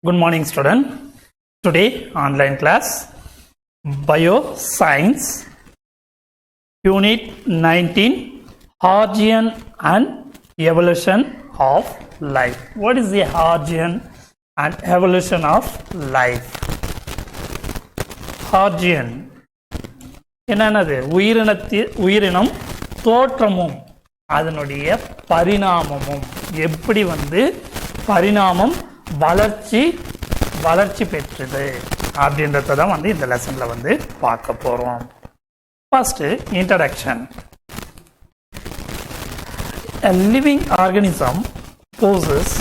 Good morning, student. Today, online class, Bioscience, Unit 19, Origin and Evolution of Life. What is the origin and evolution of life? Origin. என்னது உயிரினம் தோற்றமும் அதனுடைய பரிணாமமும் எப்படி பரிணாமம் வளர்ச்சி பெற்றது அப்படின்றத தான் இந்த லெசன்ல பார்க்க போறோம். First introduction. A living organism possesses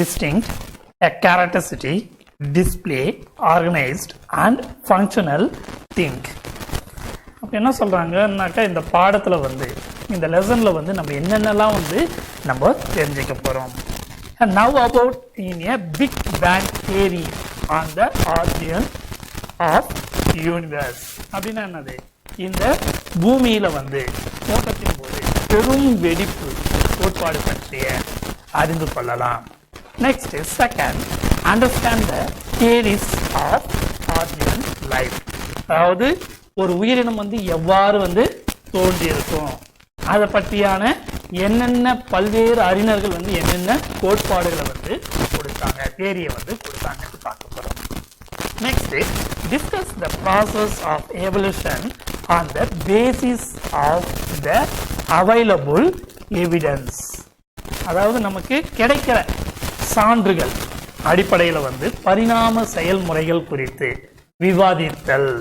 distinct a characteristic, display, organized and functional think. அப்ப என்ன சொல்றாங்கன்னாக்கா இந்த பாடத்துல இந்த லெசன்ல நம்ம என்னென்னலாம் நம்ம தெரிஞ்சுக்க போறோம். And now about in a big bang theory on the origin of universe. அப்படின்னா என்னது? இந்த பூமியில தோற்றத்தின் போது பெரும் வெடிப்பு கோட்பாடு பற்றிய அறிந்து கொள்ளலாம். Next is second, understand the theories of origin life. அதாவது ஒரு உயிரினம் எவ்வாறு தோன்றியிருக்கும் அதை பற்றியான என்னென்ன பல்வேறு அறிஞர்கள் என்னென்ன கோட்பாடுகளை கொடுத்தாங்க, தேரியை கொடுத்தாங்கன்னு பார்க்க போறோம். Next discuss the process of evolution on the basis of the available evidence. அதாவது நமக்கு கிடைக்கிற சான்றுகள் அடிப்படையில் பரிணாம செயல்முறைகள் குறித்து விவாதித்தல்.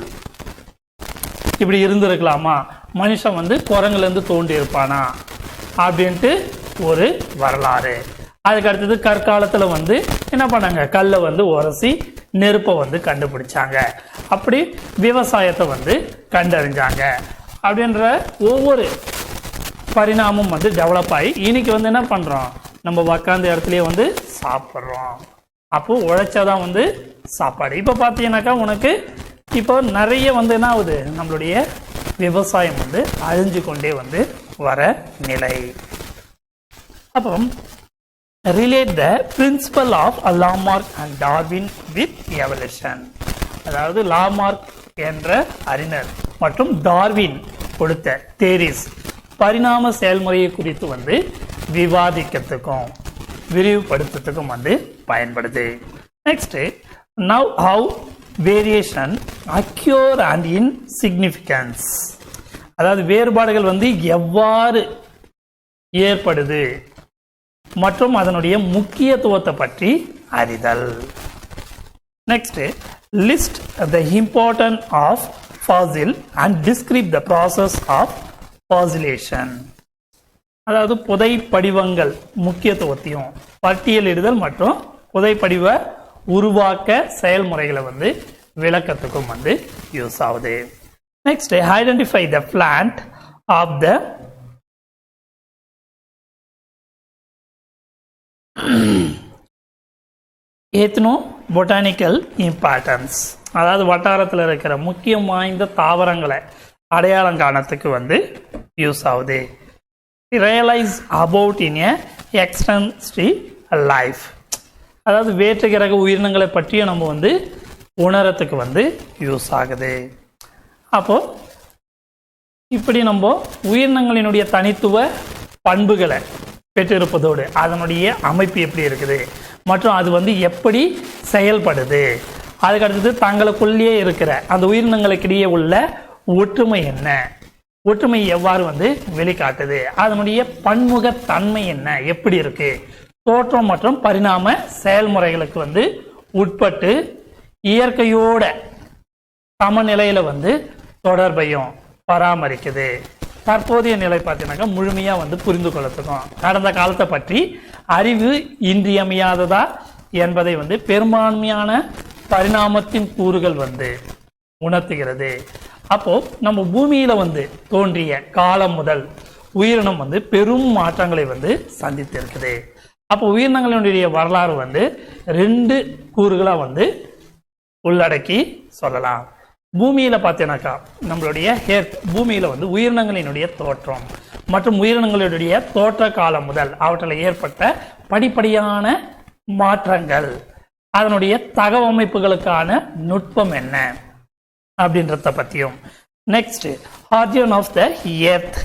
இப்படி இருந்திருக்கலாமா, மனுஷன் குரங்குல இருந்து தோண்டி இருப்பானா அப்படின்ட்டு ஒரு வரலாறு. அதுக்கு அடுத்தது கற்காலத்துல என்ன பண்ணாங்க, கல்லை உரசி நெருப்பை கண்டுபிடிச்சாங்க. அப்படி விவசாயத்தை கண்டறிஞ்சாங்க. அப்படின்ற ஒவ்வொரு பரிணாமம் டெவலப் ஆகி இன்னைக்கு என்ன பண்றோம், நம்ம உக்காந்த இடத்துலயே சாப்பிட்றோம். அப்போ உழைச்சாதான் சாப்பாடு. இப்ப பாத்தீங்கன்னாக்கா உனக்கு இப்போ நிறைய என்ன ஆகுது, நம்மளுடைய விவசாயம் அழிஞ்சு கொண்டே வர நிலை. அப்புறம் relate the principle of Lamarck and Darwin with evolution. அதாவது லாமார்க் என்ற அறிஞர் மற்றும் டார்வின் கொடுத்த தேரிஸ் பரிணாம செயல்முறையை குறித்து விவாதிக்கிறதுக்கும் விரிவுபடுத்துறதுக்கும் பயன்படுது. Next, now how variation occur and in significance. அதாவது வேறுபாடுகள் எவ்வாறு ஏற்படுது மற்றும் அதனுடைய முக்கியத்துவத்தை பற்றி அறிதல். Next, list the important of fossil and describe the process of fossilization. அதாவது புதைப்படிவங்கள் முக்கியத்துவத்தையும் பட்டியலிடுதல் மற்றும் புதைப்படிவ உருவாக்க செயல்முறைகளை விளக்கத்துக்கும் யூஸ் ஆகுது. Next, identify the plant of the ethno botanical importance. அதாவது வட்டாரத்தில் இருக்கிற முக்கியம் வாய்ந்த தாவரங்களை அடையாளம் காணத்துக்கு யூஸ் ஆகுது. Realize about in a extensive life. அதாவது வேற்று கிரக உயிரினங்களை பற்றியும் நம்ம உணரத்துக்கு யூஸ் ஆகுது. அப்போ இப்படி நம்ம உயிரினங்களினுடைய தனித்துவ பண்புகளை பெற்றிருப்பதோடு அதனுடைய அமைப்பு எப்படி இருக்குது மற்றும் அது எப்படி செயல்படுது, அதுக்கடுத்தது தங்களுக்குள்ளேயே இருக்கிற அந்த உயிரினங்களுக்கிடையே உள்ள ஒற்றுமை என்ன, ஒற்றுமை எவ்வாறு வெளிக்காட்டுது, அதனுடைய பன்முகத்தன்மை என்ன, எப்படி இருக்கு, தோற்றம் மற்றும் பரிணாம செயல்முறைகளுக்கு உட்பட்டு இயற்கையோட சமநிலையில தொடர்பையும் பராமரிக்குது. தற்போதைய நிலை பார்த்தீங்கன்னாக்கா முழுமையா புரிந்து கொள்ளத்துக்கும் கடந்த காலத்தை பற்றி அறிவு இன்றியமையாததா என்பதை பெரும்பான்மையான பரிணாமத்தின் கூறுகள் உணர்த்துகிறது. அப்போ நம்ம பூமியில தோன்றிய காலம் முதல் உயிரினம் பெரும் மாற்றங்களை சந்தித்திருக்குது. அப்போ உயிரினங்களுடைய வரலாறு ரெண்டு கூறுகளா உள்ளடக்கி சொல்லலாம். பூமியில பார்த்தீங்கன்னாக்கா நம்மளுடைய பூமியில உயிரினங்களினுடைய தோற்றம் மற்றும் உயிரினங்களுடைய தோற்ற காலம் முதல் அவற்றில் ஏற்பட்ட படிப்படியான மாற்றங்கள் அதனுடைய தகவமைப்புகளுக்கான நுட்பம் என்ன அப்படின்றத பத்தியும். Next, origin of the earth,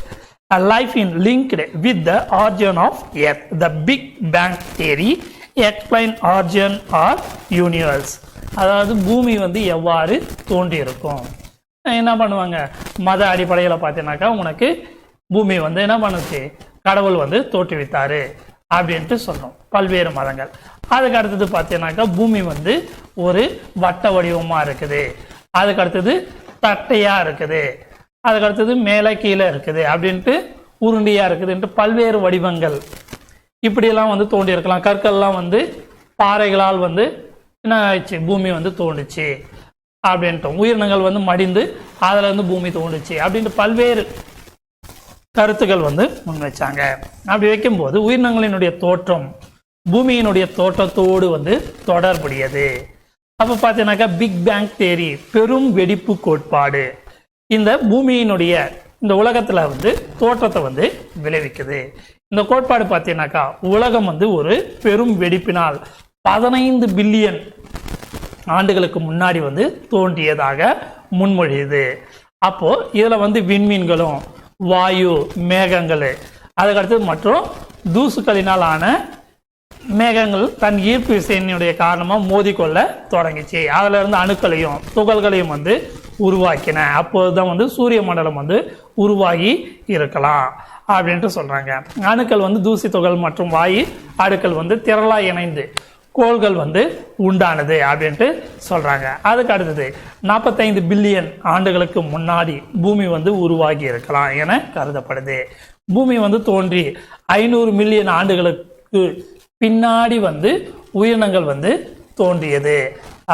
a life in linked with the origin of earth, the big bang theory explain origin or universe. அதாவது பூமி வந்து எவ்வாறு தோன்றி இருக்கும். என்ன பண்ணுவாங்க, மத அடிப்படையில் பார்த்தீங்கன்னாக்கா உனக்கு பூமி வந்து என்ன பண்ணுச்சு, கடவுள் வந்து தோற்றுவித்தாரு அப்படின்ட்டு சொன்னோம் பல்வேறு மதங்கள். அதுக்கு அடுத்தது பார்த்தீங்கன்னாக்கா பூமி வந்து ஒரு வட்ட வடிவமாக இருக்குது, அதுக்கு அடுத்தது தட்டையாக இருக்குது, அதுக்கு அடுத்தது மேலே கீழே இருக்குது அப்படின்ட்டு உருண்டியாக இருக்குதுன்ட்டு பல்வேறு வடிவங்கள் இப்படியெல்லாம் வந்து தோண்டி இருக்கலாம். கற்கள்லாம் வந்து பாறைகளால் வந்து என்ன ஆயிடுச்சு, பூமி வந்து தோண்டுச்சு அப்படின்ட்டோம். உயிரினங்கள் வந்து மடிந்து அதில் வந்து பூமி தோண்டுச்சு அப்படின்ட்டு பல்வேறு கருத்துக்கள் வந்து முன் வச்சாங்க. அப்படி வைக்கும்போது உயிரினங்களினுடைய தோற்றம் பூமியினுடைய தோற்றத்தோடு வந்து தொடர்புடையது. அப்போ பார்த்தீங்கன்னாக்கா பிக் பேங் தியரி, பெரும் வெடிப்பு கோட்பாடு, இந்த பூமியினுடைய இந்த உலகத்தில் வந்து தோற்றத்தை வந்து விளைவிக்குது. இந்த கோட்பாடு பார்த்தீங்கன்னாக்கா உலகம் வந்து ஒரு பெரும் வெடிப்பினால் 15 பில்லியன் ஆண்டுகளுக்கு முன்னாடி வந்து தோன்றியதாக முன்மொழியுது. அப்போ இதில் வந்து விண்மீன்களும் வாயு மேகங்கள் அதுக்கடுத்து மற்றும் தூசுக்களினால் ஆன மேகங்கள் தன் ஈர்ப்பு விசையினுடைய காரணமாக மோதிக்கொள்ள தொடங்கிச்சு. அதில் இருந்து அணுக்களையும் துகள்களையும் வந்து உருவாக்கின. அப்போதுதான் வந்து சூரிய மண்டலம் வந்து உருவாகி இருக்கலாம் அப்படின்ட்டு சொல்றாங்க. அணுக்கள் வந்து தூசி துகள் மற்றும் வாயு அடுக்கள் வந்து திரளா இணைந்து கோள்கள் வந்து உண்டானது அப்படின்ட்டு சொல்றாங்க. அதுக்கு அடுத்தது 45 பில்லியன் ஆண்டுகளுக்கு முன்னாடி பூமி வந்து உருவாகி இருக்கலாம் என கருதப்படுது. பூமி வந்து தோன்றி 500 மில்லியன் ஆண்டுகளுக்கு பின்னாடி வந்து உயிரினங்கள் வந்து தோன்றியது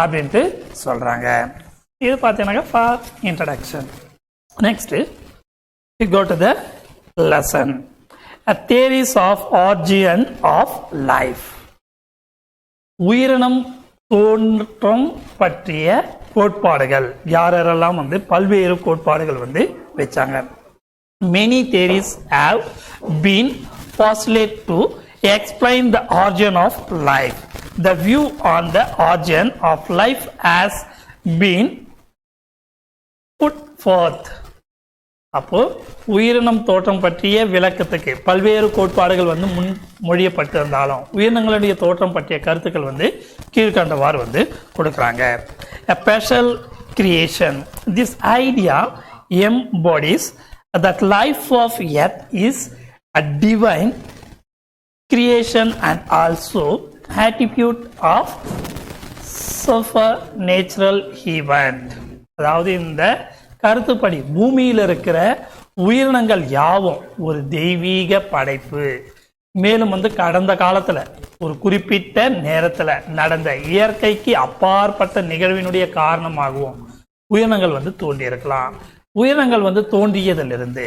அப்படின்ட்டு சொல்றாங்க. இது பார்த்தீங்கன்னாக்கா for introduction. Next we go to the lesson. A theories of origin of life. உயிரினம் தோற்றம் பற்றிய கோட்பாடுகள் யாரெல்லாம் வந்து பல்வேறு கோட்பாடுகள் வந்து வச்சாங்க. Many theories have been postulated to explain the origin of life. The view on the origin of life has been put forth. அப்போ உயிரினம் தோற்றம் பற்றிய விளக்கத்துக்கு பல்வேறு கோட்பாடுகள் வந்து முன்மொழியப்பட்டிருந்தாலும் உயிரினங்களுடைய தோற்றம் பற்றிய கருத்துக்கள் வந்து கீழ்கண்டவாறு வந்து கொடுக்குறாங்க. A partial creation. This idea embodies that life of earth is a divine creation and also attribute of supernatural event. அதாவது இந்த கருத்துப்படி பூமியில் இருக்கிற உயிரினங்கள் யாவும் ஒரு தெய்வீக படைப்பு. மேலும் வந்து கடந்த காலத்துல ஒரு குறிப்பிட்ட நேரத்துல நடந்த இயற்கைக்கு அப்பாற்பட்ட நிகழ்வினுடைய காரணமாகவும் உயிரினங்கள் வந்து தோன்றியிருக்கலாம். உயிரினங்கள் வந்து தோன்றியதிலிருந்து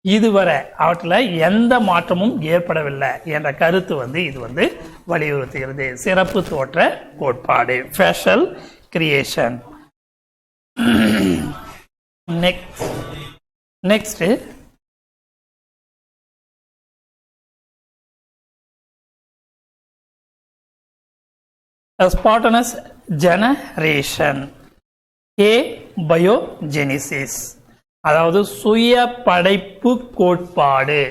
இதுவரை அவற்றில் எந்த மாற்றமும் ஏற்படவில்லை என்ற கருத்து வந்து இது வந்து வலியுறுத்துகிறது. சிறப்பு தோற்ற கோட்பாடு, special creation. Next a spontaneous generation, a biogenesis. அதாவது சுய படைப்பு கோட்பாடு.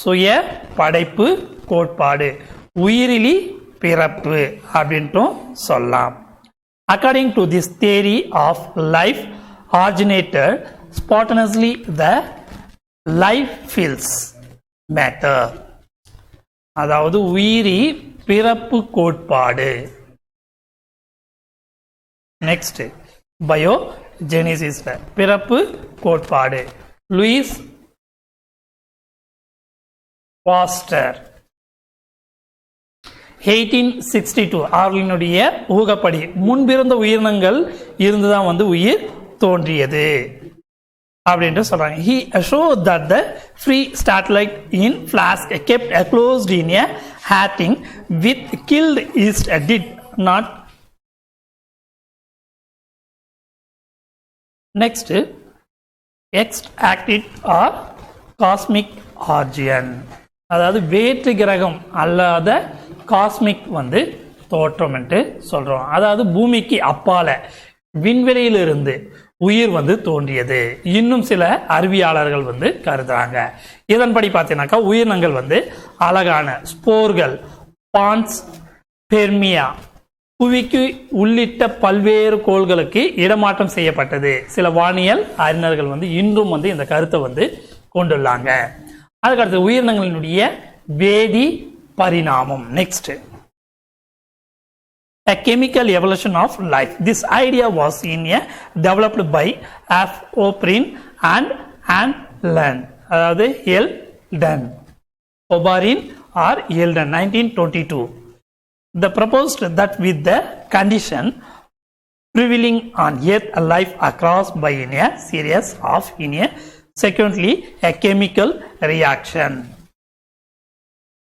சுய படைப்பு கோட்பாடு உயிரிலி பிறப்பு அப்படின்ட்டும் சொல்லலாம். According to this theory of life originated spontaneously, the life feels matter. அதாவது உயிரி பிறப்பு கோட்பாடு. நெக்ஸ்ட் பயோஜெனிசிஸ் பிறப்பு கோட்பாடு. லூயிஸ் பாஸ்டர் 1862 அவர்களினுடைய ஊகப்படி முன்பிருந்த உயிரினங்கள் இருந்துதான் வந்து உயிர் தோன்றியது அப்படின்ட்டு சொல்றாங்க. He showed that the free satellite in flask kept closed in a hatching with killed yeast did not. Next, X-acted or cosmic origin. அதாவது வேற்று கிரகம் அல்லாத காஸ்மிக் வந்து தோற்றம் என்று சொல்றோம். அதாவது பூமிக்கு அப்பால விண்வெளியிலிருந்து உயிர் வந்து தோன்றியது இன்னும் சில அறிவியலாளர்கள் வந்து கருதுறாங்க. இதன்படி பார்த்தீங்கன்னாக்கா உயிரினங்கள் வந்து அழகான ஸ்போர்கள், பான்ஸ், பெர்மியா, புவிக்கு உள்ளிட்ட பல்வேறு கோள்களுக்கு இடமாற்றம் செய்யப்பட்டது. சில வானியல் அறிஞர்கள் வந்து இன்றும் வந்து இந்த கருத்தை வந்து கொண்டுள்ளாங்க. அதுக்கடுத்து உயிரினங்களினுடைய வேதி பரிணாமம். Next, a chemical evolution of life. This idea was developed by F. O'Brien and Ann Len. அதாவது Eldon, O'Brien or Eldon, 1922. They proposed that with the condition prevailing on Earth, life across by in a series of secondly a chemical reaction.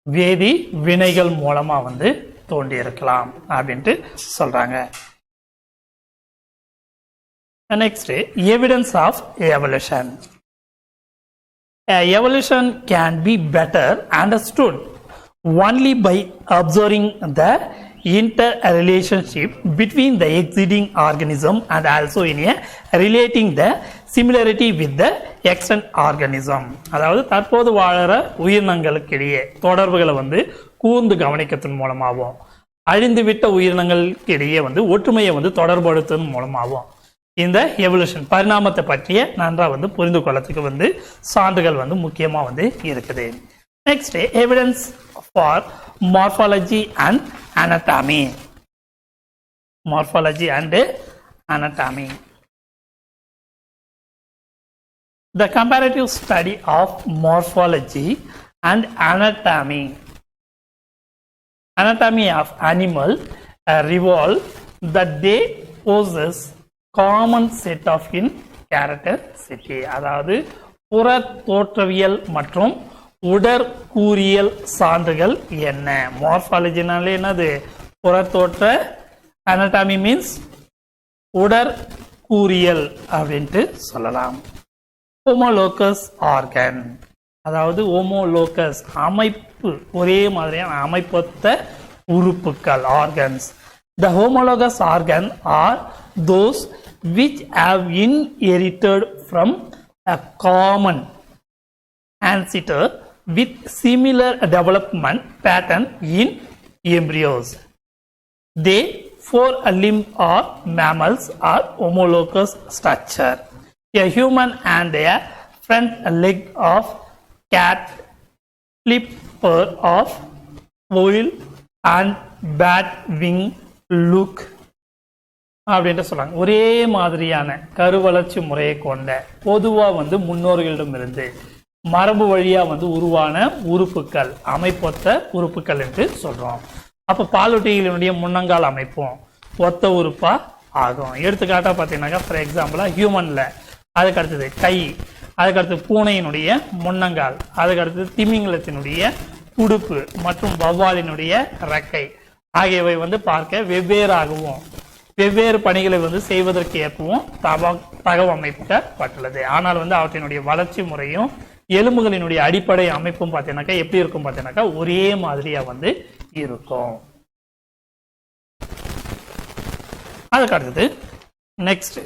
வேதி வினைகள் மூலமா வந்து தோண்டி இருக்கலாம் அப்படின்ட்டு சொல்றாங்க. Next, evidence of evolution. Evolution can be better understood only by observing the interrelationship between the existing organism and also in a relating the similarity with the extant organism. அதாவது தற்போது வாழற உயிரினங்களுக்கிடையே தொடர்புகளை வந்து கூர்ந்து கவனிக்கத்தின் மூலமாகவும் அழிந்துவிட்ட உயிரினங்களுக்கிடையே வந்து ஒற்றுமையை வந்து தொடர்படுத்துவதன் மூலமாகவும் இந்த எவல்யூஷன் பரிணாமத்தை பற்றிய நன்றாக வந்து புரிந்து கொள்ளத்துக்கு வந்து சான்றுகள் வந்து முக்கியமா வந்து இருக்குது. Next, evidence for morphology and anatomy. Morphology and anatomy. The comparative study of morphology and anatomy of animal revolve that they possess common set of in characteristic. அதாவது புற தோற்றவியல் மற்றும் உடற்கூறியல் சான்றுகள் என்ன? மார்பாலஜினாலே என்னது? புறத்தோற்ற. anatomy மீன்ஸ் உடற்கூறியல் அப்படின்ட்டு சொல்லலாம். ஹோமோலோகஸ் ஆர்கன், அதாவது homologous அமைப்பு, ஒரே மாதிரியான அமைப்பொத்த உறுப்புகள், organs. The homologous organ are those which have inherited from a common ancestor with similar development pattern in embryos. They four-limb or mammals are homologous structure. A human and a front leg of cat, flipper of owl and bat wing look அப்படின்ட்டு சொல்றாங்க. ஒரே மாதிரியான கருவளர்ச்சி முறையை கொண்ட பொதுவா வந்து முன்னோர்களிடமிருந்து மரபு வழியா வந்து உருவான உறுப்புகள், அமைப்பொத்த உறுப்புகள் என்று சொல்றோம். அப்ப பாலூட்டிகளினுடைய முன்னங்கால் அமைப்பும் ஒத்த உறுப்பா ஆகும். எடுத்துக்காட்டா பார்த்தீங்கன்னாக்கா ஃபார் எக்ஸாம்பிளா ஹியூமன்ல அதுக்கு அடுத்தது கை, அதுக்கு அடுத்து பூனையினுடைய முன்னங்கால், அதுக்கு அடுத்தது திமிங்கலத்தினுடைய உடுப்பு மற்றும் வௌவாலினுடைய ரெக்கை ஆகியவை வந்து பார்க்க வெவ்வேறாகவும் வெவ்வேறு பணிகளை வந்து செய்வதற்கு ஏற்பவும் தகவமைக்கப்பட்டுள்ளது. ஆனால் வந்து அவற்றினுடைய வளர்ச்சி முறையும் எலும்புகளினுடைய அடிப்படை அமைப்பும் பார்த்தீங்கன்னாக்கா எப்படி இருக்கும் பார்த்தீங்கன்னாக்கா ஒரே மாதிரியா வந்து இருக்கும். அதுக்கு அடுத்தது நெக்ஸ்ட்,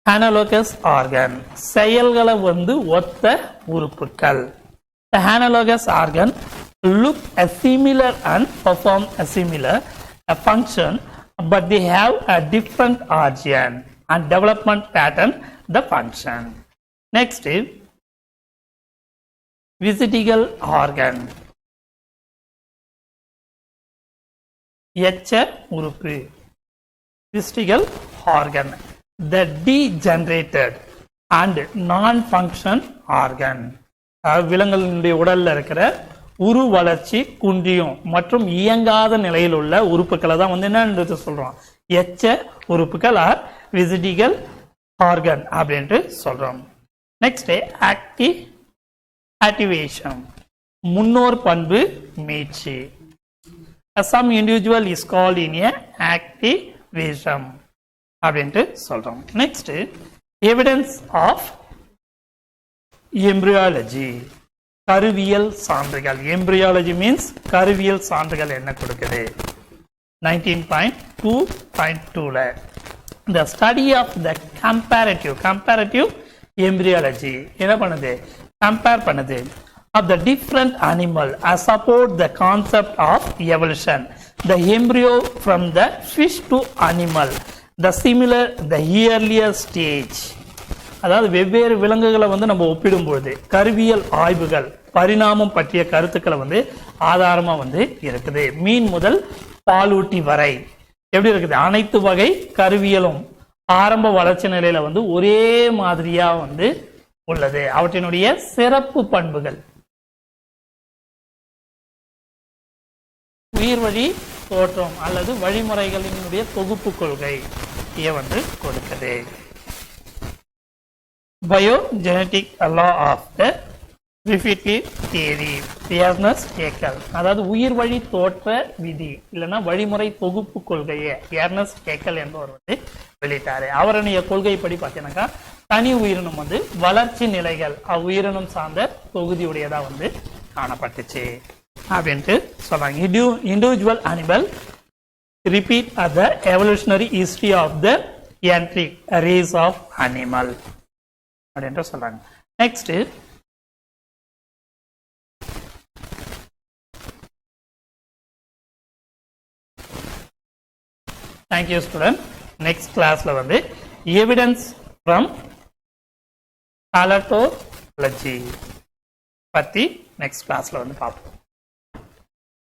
analogous organ, செயல்களை வந்து ஒத்த உறுப்புகள். The analogous organ look a similar and perform a similar function, but they have a different origin and development pattern the function. Next, vestigial organ, எச்ச உறுப்பு. vestigial organ, the degenerated and non-function organ. விலங்குகளுடைய உடல்ல இருக்கிற உரு வளர்ச்சி குன்றியும் மற்றும் இயங்காத நிலையில் உள்ள உறுப்புகளை தான் வந்து என்ன சொல்றோம்? எச்ச உறுப்புகள் ஆர் விசிடிகல் ஆர்கன் அப்படின்ட்டு சொல்றோம். நெக்ஸ்ட், ஆக்டிவேஷன், முன்னோர் பண்பு மீட்சி. Some individual is called in a activation அப்படின்ட்டு சொல்றோம். Next, evidence of embryology. கருவியல் சான்றுகள். எம்பிரியாலஜி மீன்ஸ் கருவியல் சான்றுகள் என்ன கொடுக்குது? 19.2.2ல the study of the comparative embryology என்ன பண்ணுது? compare பண்ணுது of the different animal as support the concept of evolution. The embryo from the fish to animal, the similar the earlier stage. அதாவது வெவ்வேறு விலங்குகளை வந்து நம்ம ஒப்பிடும்பொழுது கருவியல் ஆய்வுகள் பரிணாமம் பற்றிய கருத்துக்களை வந்து ஆதாரமா வந்து இருக்குது. மீன் முதல் பாலூட்டி வரை எப்படி இருக்குது? அனைத்து வகை கருவியலும் ஆரம்ப வளர்ச்சி நிலையில வந்து ஒரே மாதிரியா வந்து உள்ளது. அவற்றினுடைய சிறப்பு பண்புகள் உயிர்வழி தோற்றம் அல்லது வழிமுறைகளினுடைய தொகுப்பு கொள்கை வந்து கொடுக்குது. Biogenetic law of the repetitive theory, Ernst Haeckel. அதாவது உயிர் வழி தோற்ற விதி இல்லைன்னா வழிமுறை தொகுப்பு கொள்கையை எர்னஸ்ட் ஹேக்கல் என்பவர் வந்து வெளியிட்டாரு. அவருடைய கொள்கைப்படி பார்த்தீங்கன்னாக்கா தனி உயிரினம் வந்து வளர்ச்சி நிலைகள் அவ்வுயிரினம் சார்ந்த தொகுதியுடையதா வந்து காணப்பட்டுச்சு அப்படின்ட்டு சொல்றாங்க. Individual animal repeat at the evolutionary history of the entire race of animal அப்படின்ட்டு சொல்றாங்க. Next thank you student. நெக்ஸ்ட் கிளாஸ்ல வந்து எவிடன்ஸ் ஃப்ரம் பாலட்டோலஜி பத்தி நெக்ஸ்ட் கிளாஸ்ல வந்து பார்ப்போம்.